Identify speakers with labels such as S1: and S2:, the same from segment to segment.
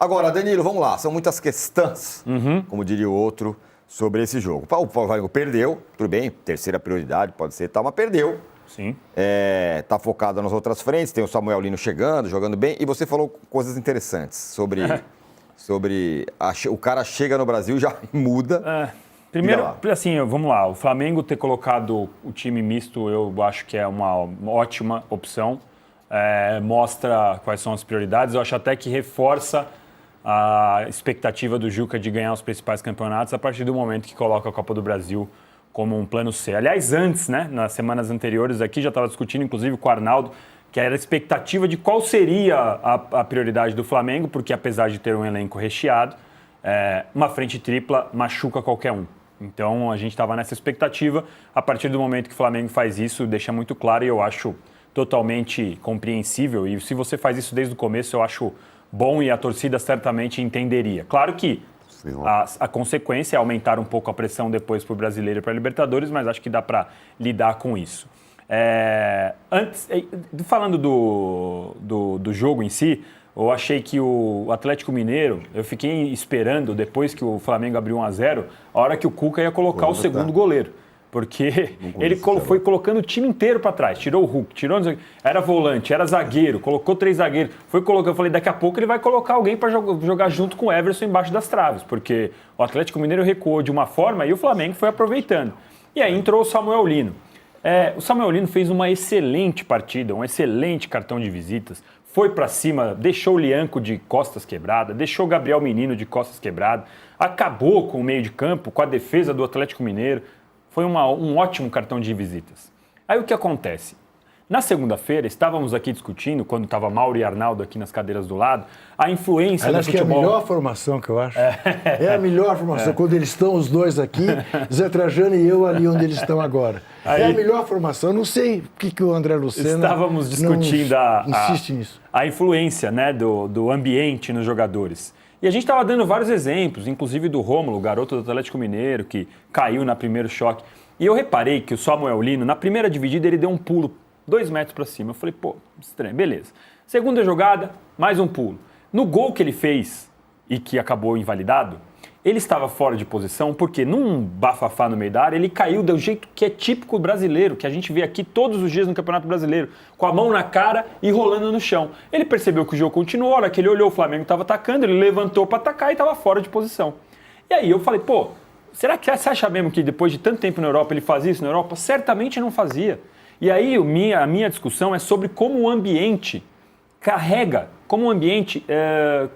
S1: Agora, Danilo, vamos lá. São muitas questões, como diria o outro, sobre esse jogo. O Flamengo perdeu, tudo bem, terceira prioridade, pode ser tal, mas perdeu.
S2: Sim.
S1: Tá focado nas outras frentes, tem o Samuel Lino chegando, jogando bem, e você falou coisas interessantes sobre o cara chega no Brasil e já muda.
S2: Primeiro, assim, vamos lá, o Flamengo ter colocado o time misto, eu acho que é uma ótima opção. Mostra quais são as prioridades, eu acho até que reforça a expectativa do Juca de ganhar os principais campeonatos a partir do momento que coloca a Copa do Brasil como um plano C. Aliás, antes, né, nas semanas anteriores aqui, já estava discutindo, inclusive, com o Arnaldo, que era a expectativa de qual seria a prioridade do Flamengo, porque apesar de ter um elenco recheado, uma frente tripla machuca qualquer um. Então, a gente estava nessa expectativa. A partir do momento que o Flamengo faz isso, deixa muito claro e eu acho totalmente compreensível. E se você faz isso desde o começo, eu acho bom e a torcida certamente entenderia. Claro que a consequência é aumentar um pouco a pressão depois para o Brasileiro e para a Libertadores, mas acho que dá para lidar com isso. Falando do jogo em si, eu achei que o Atlético Mineiro, eu fiquei esperando, depois que o Flamengo abriu 1-0, a hora que o Cuca ia colocar o segundo goleiro. Porque ele foi colocando o time inteiro para trás. Tirou o Hulk, era volante, era zagueiro, colocou 3 zagueiros. Foi colocando, eu falei, daqui a pouco ele vai colocar alguém para jogar junto com o Everson embaixo das traves. Porque o Atlético Mineiro recuou de uma forma e o Flamengo foi aproveitando. E aí entrou o Samuel Lino. O Samuel Lino fez uma excelente partida, um excelente cartão de visitas. Foi para cima, deixou o Lianco de costas quebradas, deixou o Gabriel Menino de costas quebradas. Acabou com o meio de campo, com a defesa do Atlético Mineiro. Foi um ótimo cartão de visitas. Aí o que acontece? Na segunda-feira, estávamos aqui discutindo, quando estava Mauro e Arnaldo aqui nas cadeiras do lado, a influência do futebol.
S3: Acho que é a melhor formação que eu acho. É a melhor formação. Quando eles estão os dois aqui, Zé Trajano e eu ali onde eles estão agora. É a melhor formação. Eu não sei o que o André Lucena
S2: estávamos discutindo
S3: insiste nisso.
S2: A influência, né, do ambiente nos jogadores. E a gente estava dando vários exemplos, inclusive do Rômulo, garoto do Atlético Mineiro, que caiu no primeiro choque. E eu reparei que o Samuel Lino, na primeira dividida, ele deu um pulo 2 metros para cima. Eu falei, pô, estranho, beleza. Segunda jogada, mais um pulo. No gol que ele fez, e que acabou invalidado, ele estava fora de posição porque num bafafá no meio da área, ele caiu do jeito que é típico brasileiro, que a gente vê aqui todos os dias no Campeonato Brasileiro, com a mão na cara e rolando no chão. Ele percebeu que o jogo continuou, a hora que ele olhou, o Flamengo estava atacando, ele levantou para atacar e estava fora de posição. E aí eu falei, pô, será que você acha mesmo que depois de tanto tempo na Europa ele fazia isso na Europa? Certamente não fazia. E aí a minha discussão é sobre como o ambiente carrega, como o ambiente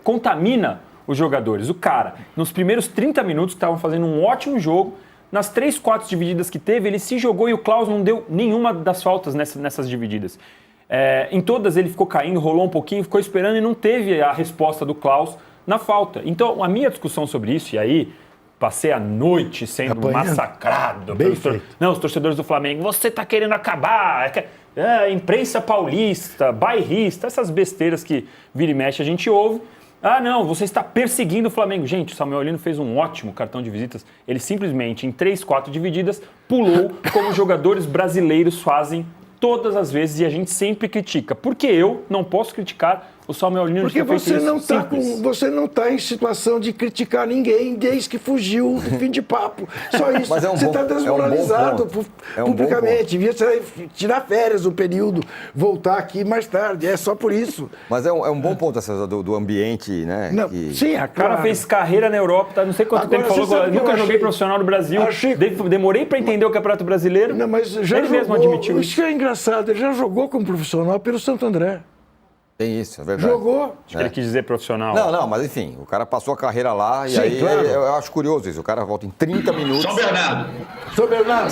S2: contamina os jogadores. O cara, nos primeiros 30 minutos, que estavam fazendo um ótimo jogo, nas 3, 4 divididas que teve, ele se jogou e o Klaus não deu nenhuma das faltas nessas divididas. Em todas ele ficou caindo, rolou um pouquinho, ficou esperando e não teve a resposta do Klaus na falta. Então, a minha discussão sobre isso, e aí passei a noite sendo massacrado os torcedores do Flamengo. Você está querendo acabar, imprensa paulista, bairrista, essas besteiras que vira e mexe a gente ouve. Ah, não, você está perseguindo o Flamengo. Gente, o Samuel Lino fez um ótimo cartão de visitas. Ele simplesmente, em 3, 4 divididas, pulou como jogadores brasileiros fazem todas as vezes e a gente sempre critica. Porque eu não posso criticar o Samuel Lino.
S3: Porque você não está em situação de criticar ninguém desde que fugiu do fim de papo. Só isso.
S1: Mas
S3: você está desmoralizado publicamente. Devia tirar férias um período, voltar aqui mais tarde. É só por isso.
S1: Mas é um bom ponto essa do ambiente, né?
S3: Não, sim,
S2: o cara fez carreira na Europa, tá? Não sei quanto tempo falou. Nunca joguei profissional no Brasil. Demorei para entender o Campeonato Brasileiro.
S3: Não, mas já
S2: ele mesmo admitiu
S3: isso. Isso é engraçado. Ele já jogou como profissional pelo Santo André.
S1: Tem isso, é verdade.
S3: Jogou.
S2: Acho que ele quis dizer profissional.
S1: Não, mas enfim, o cara passou a carreira lá e aí
S3: claro.
S1: eu acho curioso isso. O cara volta em 30 minutos.
S4: São Bernardo,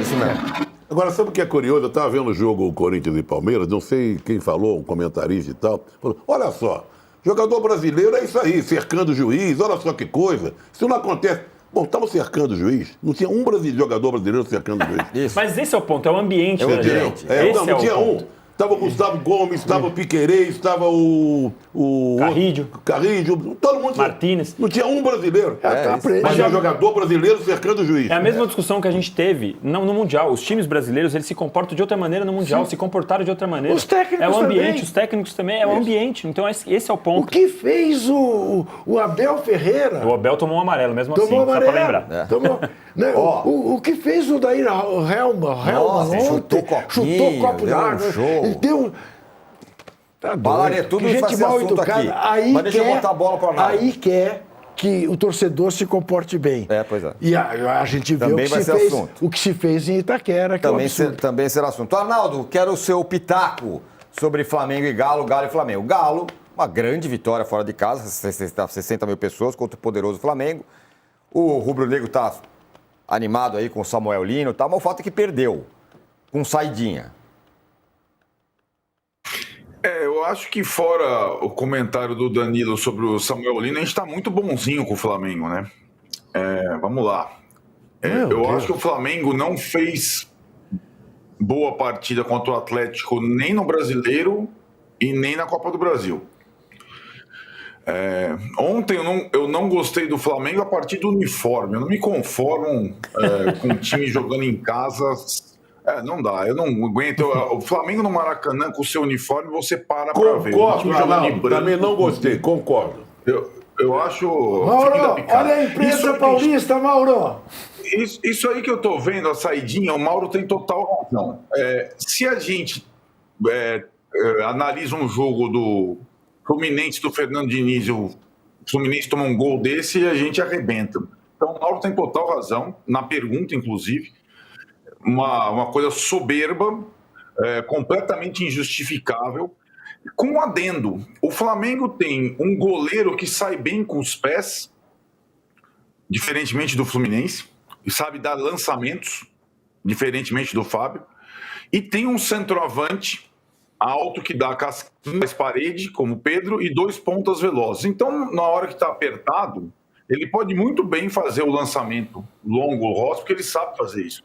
S1: isso mesmo.
S4: Agora, sabe o que é curioso? Eu estava vendo o jogo Corinthians e Palmeiras, não sei quem falou, um comentarista e tal. Falou, olha só, jogador brasileiro é isso aí, cercando o juiz, olha só que coisa. Isso não acontece. Bom, estavam cercando o juiz, não tinha um jogador brasileiro cercando o juiz.
S2: Isso. Mas esse é o ponto, é o ambiente.
S1: É o ambiente.
S4: Não tinha um. Estava o Gustavo Gomes, estava o Piquerez, estava o Carrillo, todo mundo.
S2: Martínez.
S4: Não tinha um brasileiro. Mas é um jogador brasileiro cercando o juiz.
S2: É a mesma discussão que a gente teve no Mundial. Os times brasileiros, eles se comportam de outra maneira no Mundial, se comportaram de outra maneira.
S3: Os técnicos
S2: é o ambiente,
S3: também.
S2: os técnicos também, é o ambiente. Então esse é o ponto.
S3: O que fez o Abel Ferreira?
S2: O Abel tomou um amarelo, mesmo
S3: Tomou
S2: assim,
S3: amarelo.
S2: só pra lembrar.
S3: Tomou, né, o que fez o Daír Helman ontem?
S1: Chutou copinho,
S3: Chutou copo
S1: deu um
S3: d'água.
S1: show.
S3: Ele deu... Tá
S1: Falaria tudo isso vai ser assunto aqui. Mas deixa eu botar a bola pra lá.
S3: Aí quer que o torcedor se comporte bem.
S1: Pois é.
S3: E a gente vê
S1: Também vai ser assunto.
S3: o que se fez em Itaquera, que
S1: também será assunto. Arnaldo, quero o seu pitaco sobre Flamengo e Galo e Flamengo. Galo, uma grande vitória fora de casa, 60 mil pessoas contra o poderoso Flamengo. O rubro-negro está animado aí com o Samuel Lino e tal, mas o fato é que perdeu com saidinha.
S5: Eu acho que fora o comentário do Danilo sobre o Samuel Lino, a gente está muito bonzinho com o Flamengo, né? Vamos lá. Eu acho que o Flamengo não fez boa partida contra o Atlético nem no Brasileiro e nem na Copa do Brasil. Ontem eu não gostei do Flamengo a partir do uniforme. Eu não me conformo com o time jogando em casa. Não dá, eu não aguento. O Flamengo no Maracanã com o seu uniforme, você para pra ver.
S4: Concordo, Arnaldo, também não gostei, concordo.
S5: Eu acho...
S3: Mauro, olha a imprensa paulista, Mauro!
S5: Isso aí que eu tô vendo, a saidinha, o Mauro tem total razão. Se a gente analisa um jogo do Fluminense, do Fernando Diniz, o Fluminense toma um gol desse e a gente arrebenta. Então o Mauro tem total razão, na pergunta, inclusive. Uma coisa soberba, completamente injustificável. Com um adendo, o Flamengo tem um goleiro que sai bem com os pés, diferentemente do Fluminense, e sabe dar lançamentos, diferentemente do Fábio, e tem um centroavante alto que dá casquinha, mais parede, como o Pedro, e 2 pontas velozes. Então, na hora que está apertado, ele pode muito bem fazer o lançamento longo, rosto, porque ele sabe fazer isso.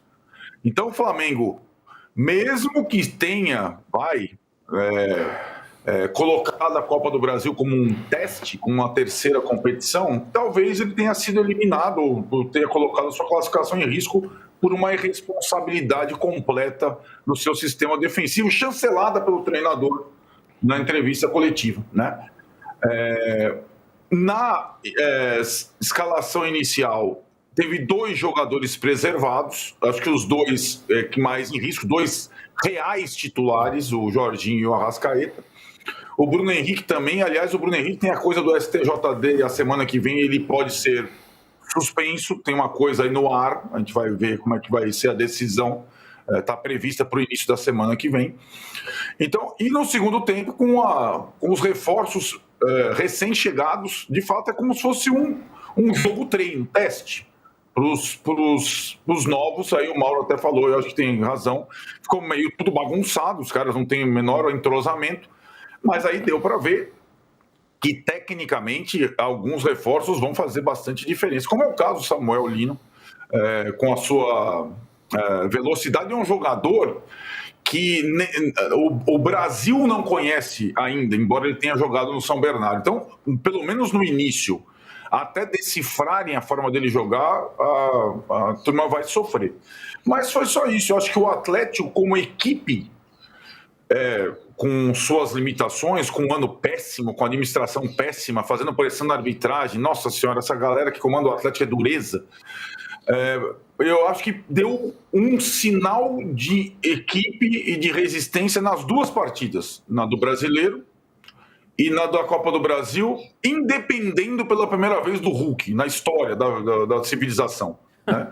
S5: Então, o Flamengo, mesmo que tenha, colocado a Copa do Brasil como um teste, como uma terceira competição, talvez ele tenha sido eliminado por ter colocado a sua classificação em risco por uma irresponsabilidade completa no seu sistema defensivo, chancelada pelo treinador na entrevista coletiva, né? Na escalação inicial, teve 2 jogadores preservados, acho que os 2 que mais em risco, 2 reais titulares, o Jorginho e o Arrascaeta. O Bruno Henrique também, aliás, o Bruno Henrique tem a coisa do STJD, a semana que vem ele pode ser suspenso, tem uma coisa aí no ar, a gente vai ver como é que vai ser a decisão, está prevista para o início da semana que vem. Então, e no segundo tempo, com os reforços recém-chegados, de fato é como se fosse um jogo treino, teste. Para os novos, aí o Mauro até falou, eu acho que tem razão, ficou meio tudo bagunçado, os caras não têm o menor entrosamento, mas aí deu para ver que tecnicamente alguns reforços vão fazer bastante diferença, como é o caso do Samuel Lino, com a sua velocidade, é um jogador que o Brasil não conhece ainda, embora ele tenha jogado no São Bernardo. Então, pelo menos no início, até decifrarem a forma dele jogar, a turma vai sofrer. Mas foi só isso. Eu acho que o Atlético, como equipe, com suas limitações, com um ano péssimo, com a administração péssima, fazendo pressão na arbitragem, nossa senhora, essa galera que comanda o Atlético é dureza. Eu acho que deu um sinal de equipe e de resistência nas 2 partidas, na do Brasileiro e na da Copa do Brasil, independendo pela primeira vez do Hulk, na história da civilização, né?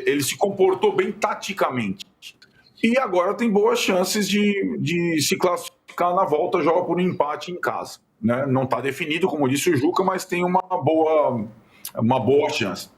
S5: Ele se comportou bem taticamente. E agora tem boas chances de se classificar na volta, joga por um empate em casa, né? Não está definido, como disse o Juca, mas tem uma boa chance.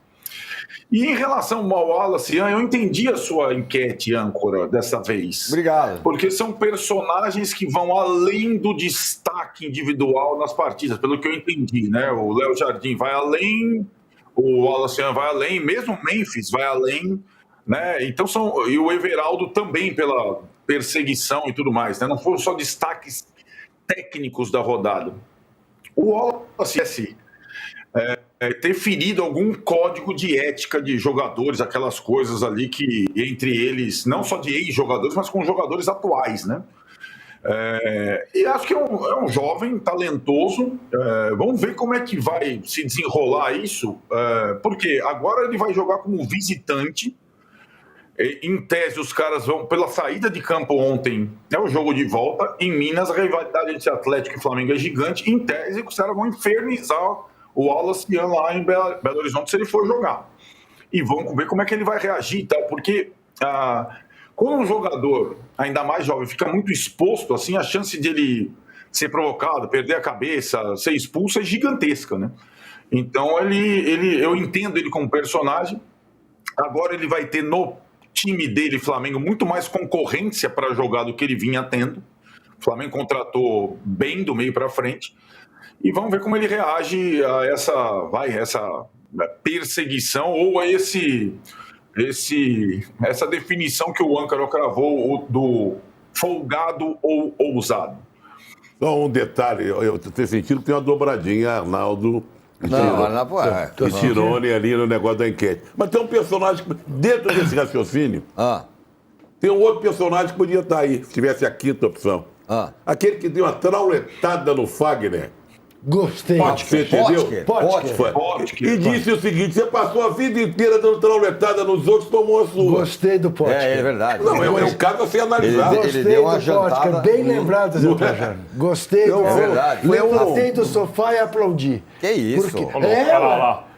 S5: E em relação ao Wallace, eu entendi a sua enquete, âncora, dessa vez.
S1: Obrigado.
S5: Porque são personagens que vão além do destaque individual nas partidas, pelo que eu entendi, né? O Léo Jardim vai além, o Wallace vai além, mesmo o Memphis vai além, né? Então e o Everaldo também, pela perseguição e tudo mais, né? Não foram só destaques técnicos da rodada. O Wallace ter ferido algum código de ética de jogadores, aquelas coisas ali que, entre eles, não só de ex-jogadores, mas com jogadores atuais, né? E acho que é um jovem talentoso. Vamos ver como é que vai se desenrolar isso, porque agora ele vai jogar como visitante. Em tese, os caras vão, pela saída de campo ontem, o jogo de volta. Em Minas, a rivalidade entre Atlético e Flamengo é gigante. Em tese, os caras vão infernizar o Wallace lá em Belo Horizonte se ele for jogar. E vamos ver como é que ele vai reagir, tá? Porque quando um jogador, ainda mais jovem, fica muito exposto, assim, a chance de ele ser provocado, perder a cabeça, ser expulso é gigantesca, né? Então, eu entendo ele como personagem. Agora ele vai ter no time dele, Flamengo, muito mais concorrência para jogar do que ele vinha tendo. O Flamengo contratou bem do meio para frente. E vamos ver como ele reage a essa perseguição ou a essa definição que o Ancaro cravou do folgado ou ousado.
S4: Só um detalhe, eu tenho sentido que tem uma dobradinha, Arnaldo e Tirone ali no negócio da enquete. Mas tem um personagem, dentro desse raciocínio, tem um outro personagem que podia estar aí, se tivesse a quinta opção. Aquele que deu uma trauletada no Fagner.
S3: Gostei.
S4: Você entendeu?
S3: Potker.
S4: E disse o seguinte: você passou a vida inteira dando trauletada nos outros, tomou a sua.
S3: Gostei do Potker.
S1: É verdade.
S4: Não, é um caso a ser analisado.
S3: Gostei
S1: ele deu uma
S3: do Potker.
S1: jantada.
S3: Bem lembrado, Zé Trajano. Gostei do
S1: É verdade.
S3: Levantei do sofá e aplaudi.
S1: Que isso?
S2: Olha lá.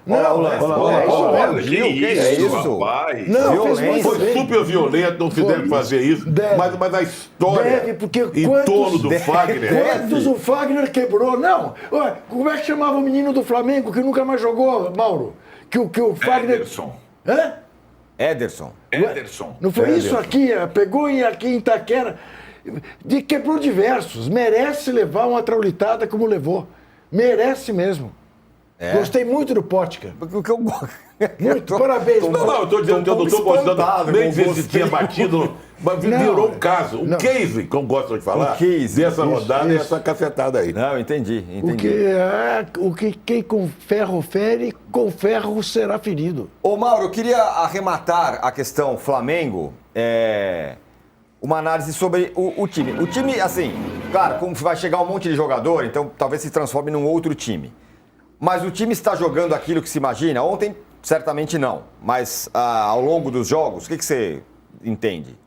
S1: Que isso?
S5: Rapaz.
S3: Não, fez muito
S4: Foi
S3: bem.
S4: super violento, não se deve fazer isso. Mas a história
S3: Deve, porque
S4: em torno do Fagner.
S3: Quantos o Fagner quebrou? Não. Ué, como é que chamava o menino do Flamengo que nunca mais jogou, Mauro? Que o Fagner...
S5: Ederson.
S3: Hã?
S1: Ederson.
S3: Não foi isso aqui? Pegou aqui em Itaquera. Quebrou diversos. Merece levar uma traulitada como levou. Merece mesmo. Gostei muito do Potker.
S1: O que eu gosto.
S3: Muito, parabéns.
S4: Não, eu estou dizendo que eu não estou gostando nem dizer se tinha batido, mas virou um caso. Um case, como gostam de falar, dessa rodada e essa cacetada aí.
S1: Não, entendi.
S3: Quem com ferro fere, com ferro será ferido.
S1: Ô, Mauro, eu queria arrematar a questão Flamengo, uma análise sobre o time. O time, assim, claro, como vai chegar um monte de jogador, então talvez se transforme num outro time. Mas o time está jogando aquilo que se imagina? Ontem, certamente não. Mas ao longo dos jogos, o que você entende?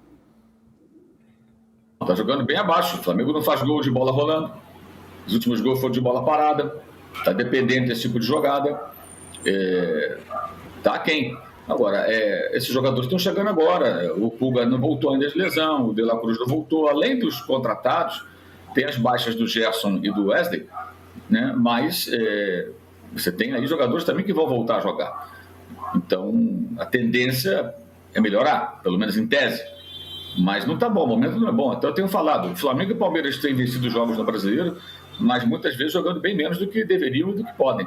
S6: Está jogando bem abaixo. O Flamengo não faz gol de bola rolando. Os últimos gols foram de bola parada. Está dependente desse tipo de jogada. Está aquém. Agora, esses jogadores estão chegando agora. O Pulga não voltou ainda de lesão. O De La Cruz não voltou. Além dos contratados, tem as baixas do Gerson e do Wesley, né? Mas você tem aí jogadores também que vão voltar a jogar. Então, a tendência é melhorar, pelo menos em tese. Mas não está bom, o momento não é bom. Então, eu tenho falado, o Flamengo e o Palmeiras têm vencido jogos no Brasileiro, mas muitas vezes jogando bem menos do que deveriam e do que podem.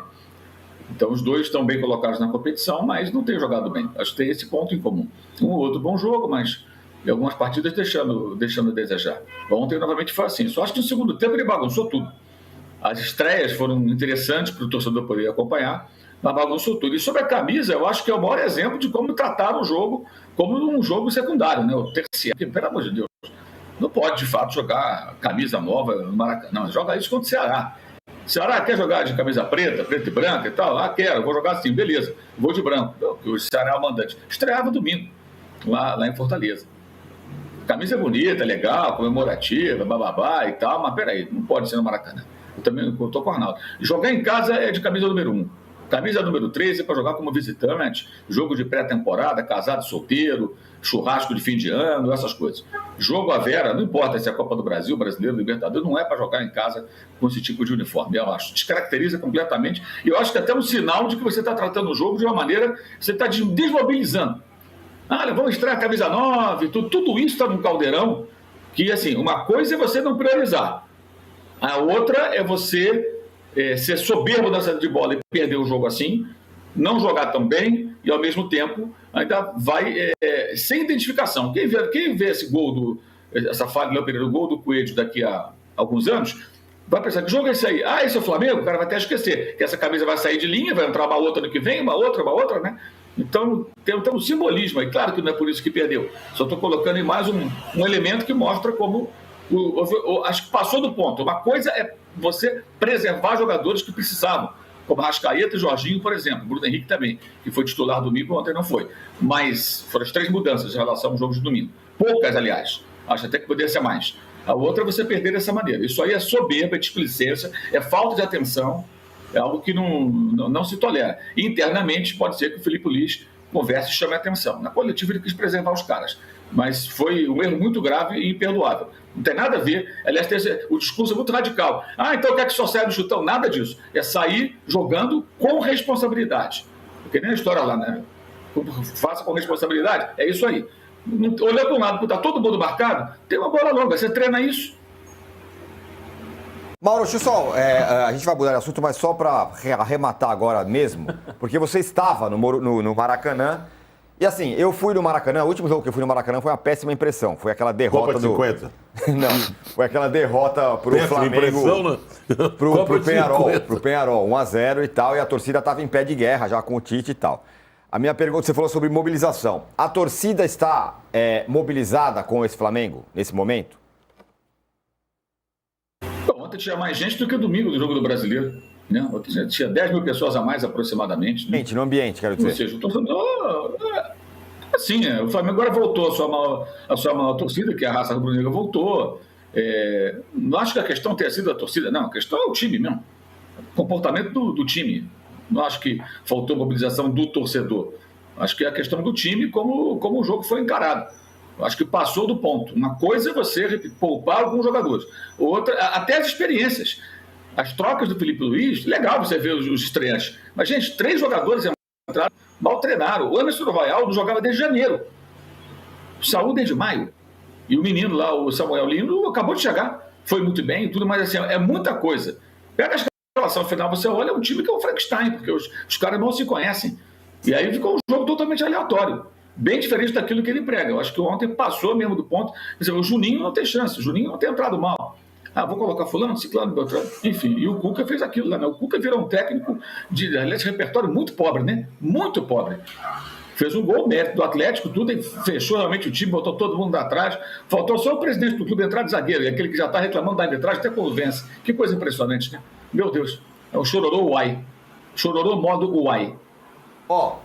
S6: Então, os dois estão bem colocados na competição, mas não têm jogado bem. Acho que tem esse ponto em comum. Um ou outro bom jogo, mas em algumas partidas deixando a desejar. Ontem, novamente, foi assim. Só acho que no segundo tempo ele bagunçou tudo. As estreias foram interessantes para o torcedor poder acompanhar, mas bagunçou tudo. E sobre a camisa, eu acho que é o maior exemplo de como trataram o jogo como um jogo secundário, né? O terciário. Pelo amor de Deus, não pode, de fato, jogar camisa nova no Maracanã. Não, joga isso contra o Ceará. O Ceará quer jogar de camisa preta e branca e tal? Quero, vou jogar assim, beleza, vou de branco. O Ceará é o mandante. Estreava domingo, lá em Fortaleza. Camisa é bonita, legal, comemorativa, bababá e tal, mas peraí, não pode ser no Maracanã. Eu também estou com o Arnaldo. Jogar em casa é de camisa número 1. Camisa número 3 é para jogar como visitante, jogo de pré-temporada, casado, solteiro, churrasco de fim de ano, essas coisas. Jogo à vera, não importa se é a Copa do Brasil, Brasileiro, Libertadores, não é para jogar em casa com esse tipo de uniforme, eu acho. Descaracteriza completamente. E eu acho que até um sinal de que você está tratando o jogo de uma maneira que você está desmobilizando. Vamos estrear a camisa 9, tudo isso está num caldeirão que, assim, uma coisa é você não priorizar. A outra é você ser soberbo na saída de bola e perder o jogo assim, não jogar tão bem e, ao mesmo tempo, ainda vai sem identificação. Quem vê esse gol essa falha do Léo Pereira, o gol do Coelho daqui a alguns anos, vai pensar, que jogo é esse aí? Ah, esse é o Flamengo? O cara vai até esquecer que essa camisa vai sair de linha, vai entrar uma outra no que vem, uma outra, né? Então, tem um simbolismo aí. Claro que não é por isso que perdeu. Só estou colocando em mais um elemento que mostra como acho que passou do ponto. Uma coisa é você preservar jogadores que precisavam, como Arrascaeta e Jorginho, por exemplo. Bruno Henrique também, que foi titular domingo, ontem não foi. Mas foram as 3 mudanças em relação aos jogos de domingo. Poucas, aliás. Acho até que poderia ser mais. A outra é você perder dessa maneira. Isso aí é soberba, é displicência, é falta de atenção, é algo que não se tolera. Internamente, pode ser que o Felipe Luiz converse e chame a atenção. Na coletiva, ele quis preservar os caras. Mas foi um erro muito grave e imperdoável. Não tem nada a ver. Aliás, o discurso é muito radical. Ah, então quer que só saia no chutão? Nada disso. É sair jogando com responsabilidade. Porque nem a história lá, né? Faça com responsabilidade. É isso aí. Olhando para um lado, está todo mundo marcado, tem uma bola longa. Você treina isso.
S1: Mauro, deixa eu só, a gente vai mudar de assunto, mas só para arrematar agora mesmo, porque você estava no Maracanã, e assim, eu fui no Maracanã, o último jogo que eu fui no Maracanã foi uma péssima impressão, foi aquela derrota
S4: Copa de 50.
S1: Não, foi aquela derrota pro
S4: Péssima
S1: Flamengo,
S4: impressão, né?
S1: pro Peñarol, 1-0 e tal, e a torcida estava em pé de guerra já com o Tite e tal. A minha pergunta, você falou sobre mobilização, a torcida está mobilizada com esse Flamengo nesse momento?
S6: Ontem tinha mais gente do que domingo no jogo do Brasileiro. Né? Ontem tinha 10 mil pessoas a mais aproximadamente. Né?
S1: No ambiente, quero dizer.
S6: Ou seja, o torcedor... Assim, o Flamengo agora voltou a sua maior torcida, que é a raça rubro-negra voltou. Não acho que a questão tenha sido a torcida, não. A questão é o time mesmo. O comportamento do time. Não acho que faltou mobilização do torcedor. Acho que é a questão do time, como o jogo foi encarado. Acho que passou do ponto. Uma coisa é você poupar alguns jogadores. Outra, até as experiências. As trocas do Felipe Luiz, legal você ver os estreantes. Mas, gente, 3 jogadores entraram, mal treinaram. O Anderson Royal não jogava desde janeiro. O Saúl desde maio. E o menino lá, o Samuel Lino, acabou de chegar. Foi muito bem e tudo, mas assim, é muita coisa. Pega a escalação final, você olha, é um time que é um Frankenstein, porque os caras não se conhecem. E aí ficou um jogo totalmente aleatório. Bem diferente daquilo que ele prega. Eu acho que ontem passou mesmo do ponto. O Juninho não tem chance, o Juninho não tem entrado mal. Ah, vou colocar fulano, ciclano, beltrano. Enfim, e o Cuca fez aquilo lá, né? O Cuca virou um técnico de repertório muito pobre, né? Muito pobre. Fez um gol, mérito do Atlético, tudo, e fechou realmente o time, botou todo mundo atrás. Faltou só o presidente do clube entrar de zagueiro, e aquele que já está reclamando da arbitragem até quando vence. Que coisa impressionante, né? Meu Deus, é o chororô uai. Chororô modo uai.
S1: Ó,